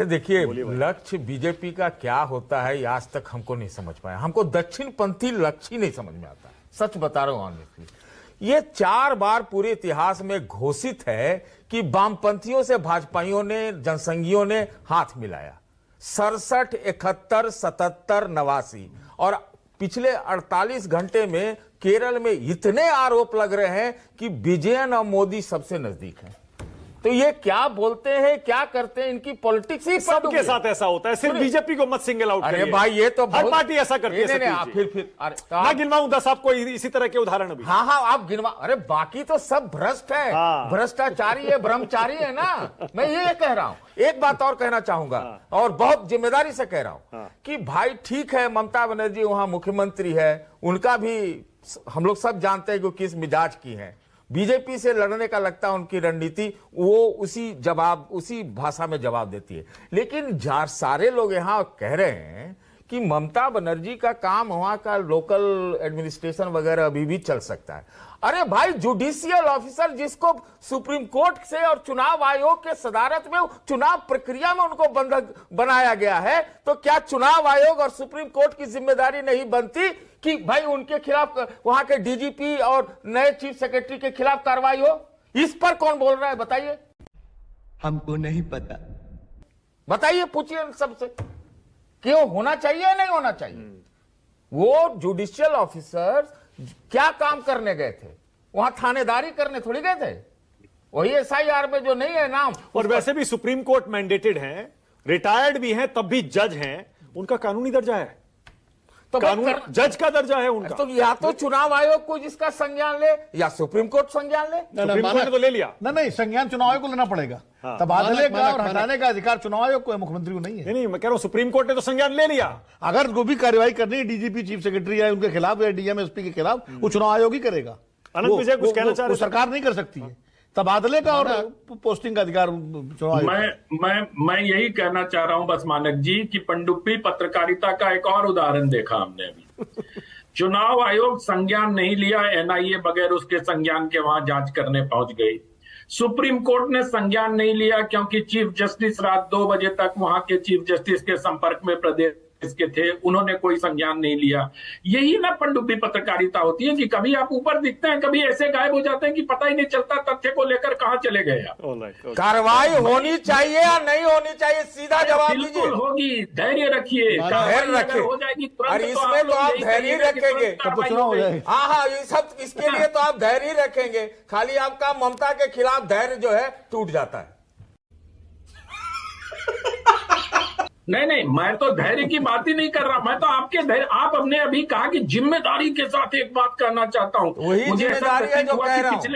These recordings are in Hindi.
देखिए, लक्ष्य बीजेपी का क्या होता है ये आज तक हमको नहीं समझ पाया। हमको दक्षिणपंथी लक्ष्य ही नहीं समझ में आता, सच बता रहा हूं ऑनेस्टली। ये 4 बार पूरे इतिहास में घोषित है कि वामपंथियों से भाजपाइयों ने, जनसंघियों ने हाथ मिलाया। 67, 71, 77, 89 और पिछले 48 घंटे में केरल में इतने आरोप लग रहे हैं कि विजयन और मोदी सबसे नजदीक हैं। तो ये क्या बोलते हैं, क्या करते हैं, इनकी पॉलिटिक्स ही सबके साथ ऐसा होता है, सिर्फ बीजेपी को मत सिंगल आउट करिए। अरे भाई ये तो हर पार्टी ऐसा करती है। फिर मैं गिनवाऊं 10 आपको इसी तरह के उदाहरण अभी। हाँ आप गिनवा। अरे बाकी तो सब भ्रष्ट है, भ्रष्टाचारी है, ब्रह्मचारी है ना। मैं ये कह रहा हूं। एक बात और कहना चाहूंगा और बहुत जिम्मेदारी से कह रहा हूं कि भाई ठीक है, ममता बनर्जी वहां मुख्यमंत्री है, उनका भी हम लोग सब जानते हैं कि किस मिजाज की है। बीजेपी से लड़ने का लगता है उनकी रणनीति, वो उसी भाषा में जवाब देती है। लेकिन सारे लोग यहां कह रहे हैं कि ममता बनर्जी का काम वहां का लोकल एडमिनिस्ट्रेशन वगैरह अभी भी चल सकता है। अरे भाई, जुडिशियल ऑफिसर जिसको सुप्रीम कोर्ट से और चुनाव आयोग के सदारत में चुनाव प्रक्रिया में उनको बंधक बनाया गया है, तो क्या चुनाव आयोग और सुप्रीम कोर्ट की जिम्मेदारी नहीं बनती कि भाई उनके खिलाफ, वहां के डीजीपी और नए चीफ सेक्रेटरी के खिलाफ कार्रवाई हो? इस पर कौन बोल रहा है बताइए? हमको नहीं पता। बताइए, पूछिए सबसे, क्यों होना चाहिए या नहीं होना चाहिए? वो जुडिशियल ऑफिसर क्या काम करने गए थे? वहां थानेदारी करने थोड़ी गए थे। वही एसआईआर में जो नहीं है नाम। और वैसे भी सुप्रीम कोर्ट मैंडेटेड हैं, रिटायर्ड भी हैं, तब भी जज हैं, उनका कानूनी दर्जा है, तो कानून जज का दर्जा है उनका। तो या तो चुनाव आयोग को जिसका संज्ञान ले या सुप्रीम कोर्ट संज्ञान ले। सुप्रीम कोर्ट ने तो ले लिया। नहीं, संज्ञान चुनाव आयोग को लेना पड़ेगा। तबादले का और हटाने का अधिकार चुनाव आयोग को है, मुख्यमंत्री को नहीं है। नहीं, मैं कह रहा हूं सुप्रीम कोर्ट ने तो संज्ञान ले लिया। अगर जो भी कार्रवाई करनी है डीजीपी, चीफ सेक्रेटरी है उनके खिलाफ या डीएम एसपी के खिलाफ, वो चुनाव आयोग ही करेगा। अनंत विजय कुछ कहना चाह रहे? सरकार नहीं कर सकती है तबादले का और पोस्टिंग का अधिकार चुनाव आयोग। मैं यही कहना चाह रहा हूं बस मानक जी कि पनडुब्बी पत्रकारिता का एक और उदाहरण देखा हमने अभी। चुनाव आयोग संज्ञान नहीं लिया, एनआईए बगैर उसके संज्ञान के वहां जांच करने पहुंच गई। सुप्रीम कोर्ट ने संज्ञान नहीं लिया क्योंकि चीफ जस्टिस रात 2 बजे तक वहां के चीफ जस्टिस के संपर्क में प्रदेश के थे, उन्होंने कोई संज्ञान नहीं लिया। यही ना पनडुब्बी पत्रकारिता होती है कि कभी आप ऊपर दिखते हैं, कभी ऐसे गायब हो जाते हैं कि पता ही नहीं चलता तथ्य को लेकर कहां चले गए आप। कार्रवाई होनी चाहिए या नहीं होनी चाहिए, सीधा जवाब दीजिए। बिल्कुल होगी, धैर्य रखिए, धैर्य रखिए। हो जाएगी और इसमें तो आप धैर्य रखेंगे, तब तो चुनाव हो जाएगा। हाँ ये सब इसके लिए तो आप धैर्य रखेंगे। खाली आपका ममता के खिलाफ धैर्य जो है टूट जाता है। नहीं, मैं तो धैर्य की बात ही नहीं कर रहा। मैं तो आपके धैर्य, आप हमने अभी कहा कि जिम्मेदारी के साथ एक बात कहना चाहता हूं। वही जिम्मेदारी है जो कह रहा हूं।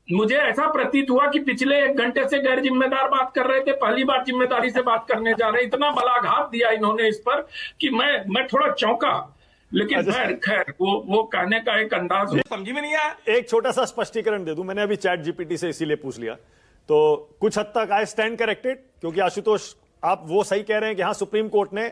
मुझे ऐसा प्रतीत हुआ कि पिछले 1 घंटे से गैर जिम्मेदार बात कर रहे थे, पहली बार जिम्मेदारी से बात करने जा रहे। इतना बलाघात दिया इन्होंने इस पर कि मैं थोड़ा चौंका। लेकिन खैर वो कहने का एक अंदाज समझ में नहीं आया। एक छोटा सा स्पष्टीकरण दे दूं, मैंने अभी चैट जीपीटी से इसीलिए पूछ लिया, तो कुछ हद तक आई स्टैंड करेक्टेड, क्योंकि आशुतोष आप वो सही कह रहे हैं कि हाँ, सुप्रीम कोर्ट ने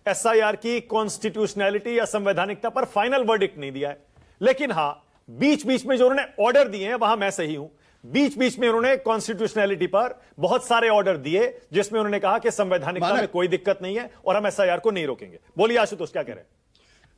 एसआईआर की कॉन्स्टिट्यूशनैलिटी या संवैधानिकता पर फाइनल वर्डिक्ट नहीं दिया है। लेकिन हाँ, बीच बीच में जो उन्होंने ऑर्डर दिए हैं वहां मैं सही हूं। बीच बीच में उन्होंने कॉन्स्टिट्यूशनैलिटी पर बहुत सारे ऑर्डर दिए जिसमें उन्होंने कहा कि संवैधानिकता में कोई दिक्कत नहीं है और हम एसआईआर को नहीं रोकेंगे। बोलिए आशुतोष, क्या कह रहे हैं?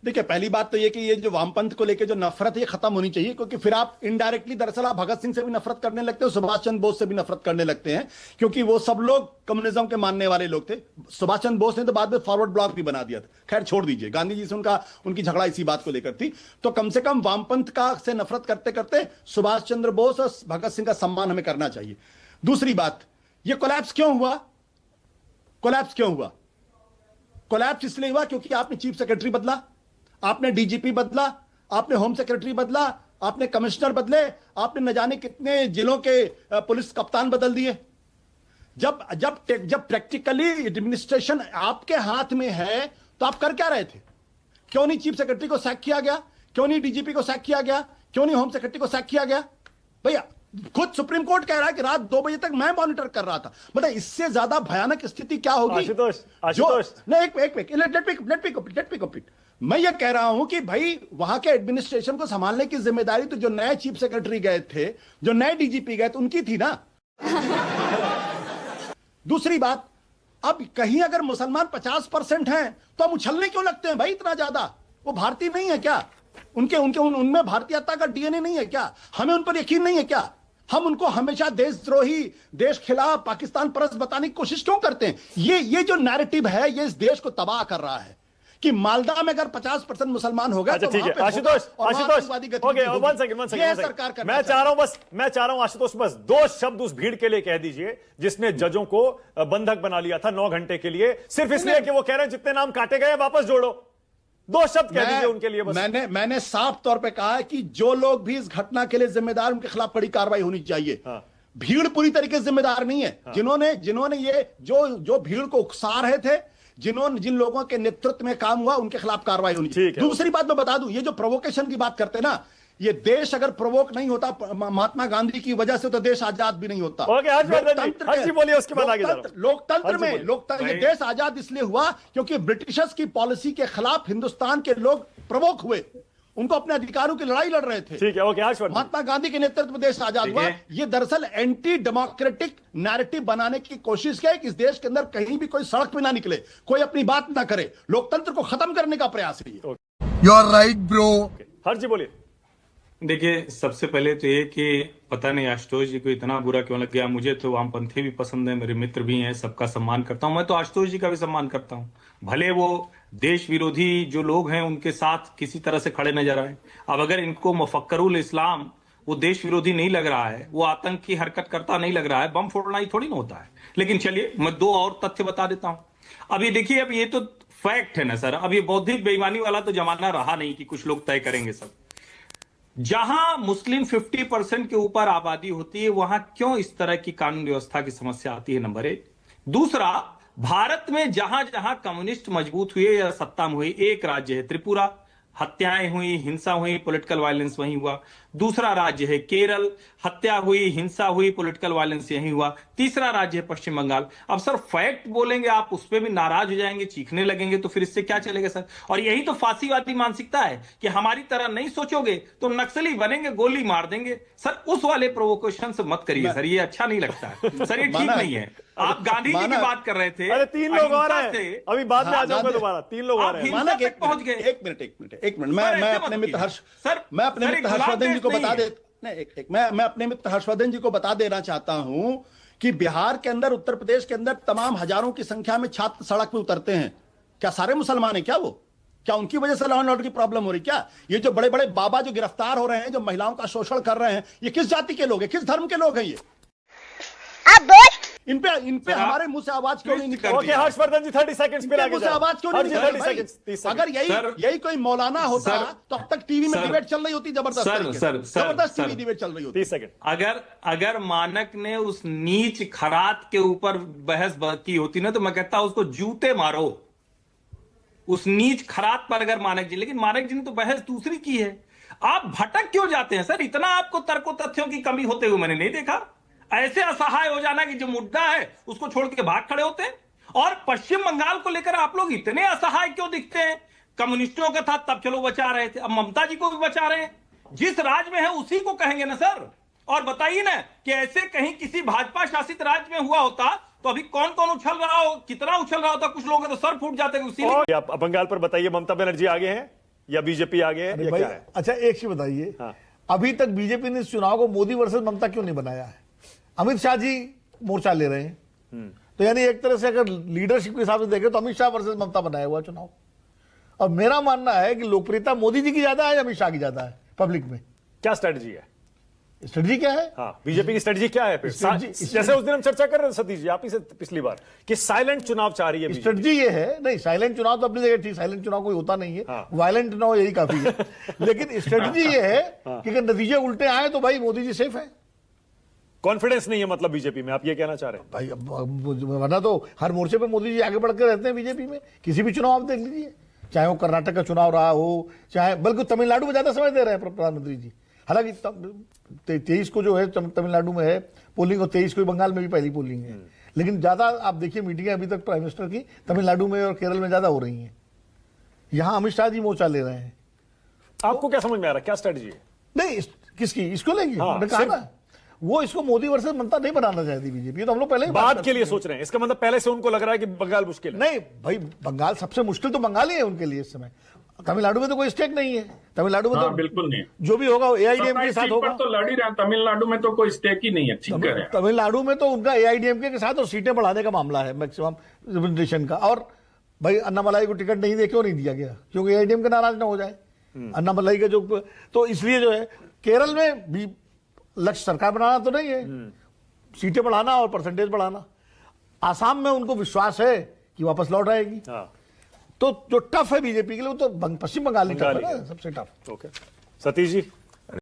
देखिए, पहली बात तो ये कि ये जो वामपंथ को लेकर जो नफरत है ये खत्म होनी चाहिए, क्योंकि फिर आप इनडायरेक्टली दरअसल आप भगत सिंह से भी नफरत करने लगते हो, सुभाष चंद्र बोस से भी नफरत करने लगते हैं, क्योंकि वो सब लोग कम्युनिज्म के मानने वाले लोग थे। सुभाष चंद्र बोस ने तो बाद में फॉरवर्ड ब्लॉक भी बना दिया था। खैर छोड़ दीजिए, गांधी जी से उनकी झगड़ा इसी बात को लेकर थी। तो कम से कम वामपंथ का से नफरत करते करते सुभाष चंद्र बोस और भगत सिंह का सम्मान हमें करना चाहिए। दूसरी बात, ये कोलैप्स क्यों हुआ? कोलैप्स इसलिए हुआ क्योंकि आपने चीफ सेक्रेटरी बदला, आपने डीजीपी बदला, आपने होम सेक्रेटरी बदला, आपने कमिश्नर बदले, आपने न जाने कितने जिलों के पुलिस कप्तान बदल दिए। जब प्रैक्टिकली एडमिनिस्ट्रेशन आपके हाथ में है तो आप कर क्या रहे थे? क्यों नहीं चीफ सेक्रेटरी को सैक किया गया? क्यों नहीं डीजीपी को सैक किया गया? क्यों नहीं होम सेक्रेटरी को सैक किया गया? भैया, खुद सुप्रीम कोर्ट कह रहा है कि रात 2 बजे तक मैं मॉनिटर कर रहा था। मतलब इससे ज्यादा भयानक स्थिति क्या होगी? Ashutosh, let me complete. मैं ये कह रहा हूं कि भाई वहां के एडमिनिस्ट्रेशन को संभालने की जिम्मेदारी तो जो नए चीफ सेक्रेटरी गए थे, जो नए डीजीपी गए थे, उनकी थी ना। दूसरी बात, अब कहीं अगर मुसलमान 50% हैं तो हम उछलने क्यों लगते हैं भाई इतना ज्यादा? वो भारतीय नहीं है क्या? उनमें भारतीयता का डीएनए नहीं है क्या? हमें उन पर यकीन नहीं है क्या? हम उनको हमेशा देशद्रोही, देश खिलाफ, पाकिस्तान परस्त बताने की कोशिश क्यों करते हैं? ये जो नैरेटिव है ये इस देश को तबाह कर रहा है कि मालदा में अगर 50% मुसलमान हो गए अच्छा तो ठीक है आशुतोष, ओके वन सेकंड सरकार करना मैं चाह रहा हूं आशुतोष बस 2 शब्द उस भीड़ के लिए कह दीजिए जिसने जजों को बंधक बना लिया था 9 घंटे के लिए, सिर्फ इसलिए कि वो कह रहे हैं जितने नाम काटे गए वापस जोड़ो। 2 शब्द कह दीजिए उनके लिए बस। मैंने साफ तौर पे कहा है कि जो लोग भी इस घटना के लिए जिम्मेदार, उनके खिलाफ कड़ी कार्रवाई होनी चाहिए। भीड़ पूरी तरीके से जिम्मेदार नहीं है। जिन्होंने ये जो भीड़ को उकसा रहे थे, जिन लोगों के नेतृत्व में काम हुआ, उनके खिलाफ कार्रवाई होनी चाहिए। दूसरी बात मैं बता दूं, ये जो प्रोवोकेशन की बात करते हैं ना, ये देश अगर प्रोवोक नहीं होता महात्मा गांधी की वजह से तो देश आजाद भी नहीं होता। लोकतंत्र में ये देश आजाद इसलिए हुआ क्योंकि ब्रिटिशर्स की पॉलिसी के खिलाफ हिंदुस्तान के लोग प्रवोक हुए, उनको अपने अधिकारों की लड़ाई लड़ रहे थे। ठीक है, ओके हर्षवर्धन। महात्मा गांधी के नेतृत्व में देश आजाद हुआ। ये दरअसल एंटी डेमोक्रेटिक नैरेटिव बनाने की कोशिश है कि इस देश के अंदर कहीं भी कोई सड़क पे ना निकले, कोई अपनी बात ना करे, लोकतंत्र को खत्म करने का प्रयास है। You are right bro. हर जी बोलिए। देखिए, सबसे पहले तो ये कि पता नहीं आशुतोष जी को इतना बुरा क्यों लग गया। मुझे तो वामपंथी भी पसंद है, मेरे मित्र भी हैं, सबका सम्मान करता हूं। मैं तो आशुतोष जी का भी सम्मान करता हूं, भले वो देश विरोधी जो लोग हैं उनके साथ किसी तरह से खड़े नजर आए। अब अगर इनको मुफक्करुल इस्लाम वो देश विरोधी नहीं लग रहा है, वो आतंक की हरकत करता नहीं लग रहा है, बम फोड़ना ही थोड़ी ना होता है। लेकिन चलिए मैं 2 और तथ्य बता देता हूं। अब ये देखिए, अब ये तो फैक्ट है ना सर, अब ये बौद्धिक बेईमानी वाला तो जमाना रहा नहीं कि कुछ लोग तय करेंगे सब। जहां मुस्लिम 50% के ऊपर आबादी होती है, वहां क्यों इस तरह की कानून व्यवस्था की समस्या आती है, नंबर 1। दूसरा, भारत में जहां जहां कम्युनिस्ट मजबूत हुए या सत्ता में हुई, एक राज्य है त्रिपुरा, हत्याएं हुई, हिंसा हुई, पॉलिटिकल वायलेंस वहीं हुआ। दूसरा राज्य है केरल, हत्या हुई, हिंसा हुई, पॉलिटिकल वायलेंस यहीं हुआ। तीसरा राज्य है पश्चिम बंगाल। अब सर फैक्ट बोलेंगे आप, उस पर भी नाराज हो जाएंगे, चीखने लगेंगे, तो फिर इससे क्या चलेगा सर? और यही तो फांसीवादी मानसिकता है कि हमारी तरह नहीं सोचोगे तो नक्सली बनेंगे, गोली मार देंगे। सर उस वाले प्रोवोकेशन से मत करिए सर, ये अच्छा नहीं लगता है सर, ये ठीक नहीं है। आप गांधी जी की बात कर रहे थे। अरे 3 लोग और हैं, अभी बाद में आ जाऊंगा दोबारा। 3 लोग और हैं। पहुंच गए। एक मिनट मैं अपने मित्र हर्षवर्धन जी को बता दे, मैं अपने मित्र हर्षवर्धन जी को बता देना चाहता हूं कि बिहार के अंदर, उत्तर प्रदेश के अंदर तमाम हजारों की संख्या में छात्र सड़क पे उतरते हैं। क्या सारे मुसलमान हैं क्या? वो क्या उनकी वजह से लॉ एंड ऑर्डर की प्रॉब्लम हो रही? क्या ये जो बड़े बड़े बाबा जो गिरफ्तार हो रहे हैं, जो महिलाओं का शोषण कर रहे हैं, ये किस जाति के लोग हैं, किस धर्म के लोग हैं? ये इन पे हमारे मुंह से आवाज क्यों नहीं निकलती? ओके हर्षवर्धन जी 30 सेकंड्स पे आगे जाओ। आवाज क्यों नहीं निकलती? अगर यही कोई मौलाना होता तो अब तक टीवी में डिबेट चल रही होती, जबरदस्त टीवी डिबेट चल रही होती। 30 सेकंड। अगर मानक ने उस नीच खरात के ऊपर बहस की होती ना, तो मैं कहता उसको जूते मारो, उस नीच खरात पर अगर मानक जी। लेकिन मानक जी ने तो बहस दूसरी की है। आप भटक क्यों जाते हैं सर? इतना आपको तर्क तथ्यों की कमी होते हुए मैंने नहीं देखा। ऐसे असहाय हो जाना कि जो मुद्दा है उसको छोड़ के भाग खड़े होते हैं। और पश्चिम बंगाल को लेकर आप लोग इतने असहाय क्यों दिखते हैं? कम्युनिस्टों का था तब चलो बचा रहे थे, अब ममता जी को भी बचा रहे हैं। जिस राज्य में है उसी को कहेंगे ना सर। और बताइए ना कि ऐसे कहीं किसी भाजपा शासित राज्य में हुआ होता तो अभी कौन कौन उछल रहा हो, कितना उछल रहा होता, कुछ लोग तो सर फूट जाते। आप बंगाल पर बताइए, ममता बनर्जी आगे हैं या बीजेपी आगे है या क्या है? अच्छा एक चीज बताइए, अभी तक बीजेपी ने इस चुनाव को मोदी वर्सेस ममता क्यों नहीं बनाया है? अमित शाह जी मोर्चा ले रहे हैं, तो यानी एक तरह से अगर लीडरशिप के हिसाब से देखें तो अमित शाह वर्सेस ममता बनाया हुआ चुनाव। और मेरा मानना है कि लोकप्रियता मोदी जी की ज्यादा है या अमित शाह की ज्यादा है पब्लिक में? क्या स्ट्रेटजी है? स्ट्रेटजी क्या है? हाँ, बीजेपी की स्ट्रेटजी क्या है फिर? जैसे उस दिन हम चर्चा कर रहे थे सतीश जी आप ही से पिछली बार कि साइलेंट चुनाव चाह रही है। स्ट्रेटजी ये है, नहीं साइलेंट चुनाव तो अपनी जगह ठीक, साइलेंट चुनाव कोई होता नहीं है, वायलेंट चुनाव यही काफी है। लेकिन स्ट्रेटजी ये है कि अगर नतीजे उल्टे आए तो भाई मोदी जी सेफ है। कॉन्फिडेंस नहीं है मतलब बीजेपी में, आप ये कहना चाह रहे हैं? भाई वरना तो हर मोर्चे पे मोदी जी आगे बढ़कर रहते हैं बीजेपी में। किसी भी चुनाव आप देख लीजिए, चाहे वो कर्नाटक का चुनाव रहा हो, चाहे बल्कि तमिलनाडु में ज्यादा समय दे रहे हैं प्रधानमंत्री जी। हालांकि 23 को जो है तमिलनाडु में है पोलिंग, और 23 को बंगाल में भी पहली पोलिंग है। लेकिन ज्यादा आप देखिए मीटिंगें अभी तक प्राइम मिनिस्टर की तमिलनाडु में और केरल में ज्यादा हो रही हैं। यहां अमित शाह जी मोर्चा ले रहे हैं। आपको क्या समझ में आ रहा है, क्या स्ट्रेटजी है? नहीं किसकी, इसको लेंगे? वो इसको मोदी वर्सेस ममता नहीं बनाना चाहती बीजेपी, तो हम लोग पहले ही बात बाद कर के लिए सोच रहे हैं, इसका मतलब पहले से उनको लग रहा है कि बंगाल मुश्किल है। नहीं भाई, बंगाल सबसे मुश्किल तो बंगाल ही है उनके लिए इस समय। तमिलनाडु में तो कोई स्टेक नहीं है, तमिलनाडु में हाँ, तो बिल्कुल नहीं। जो भी होगा एआईडीएमके के 27 साथ सीट होगा। पर तो लड़ ही रहे हैं, तमिलनाडु में तो कोई स्टेक ही नहीं है, ठीक है। तमिलनाडु में तो उनका एआईडीएमके के साथ और सीटें बढ़ाने का मामला है, मैक्सिमम रिप्रेजेंटेशन का। और भाई अन्नामलाई को टिकट नहीं दे, क्यों नहीं दिया गया? क्योंकि एआईडीएमके नाराज ना हो जाए। अन्नामलाई का जो, तो इसलिए जो है केरल में भी लक्ष्य सरकार बनाना तो नहीं है, सीटें बढ़ाना और परसेंटेज बढ़ाना। आसाम में उनको विश्वास है कि वापस लौट आएगी। हाँ, तो जो टफ है बीजेपी के लिए वो तो पश्चिम बंगाल ही टफ है ना, सबसे टफ। ओके, सतीश जी।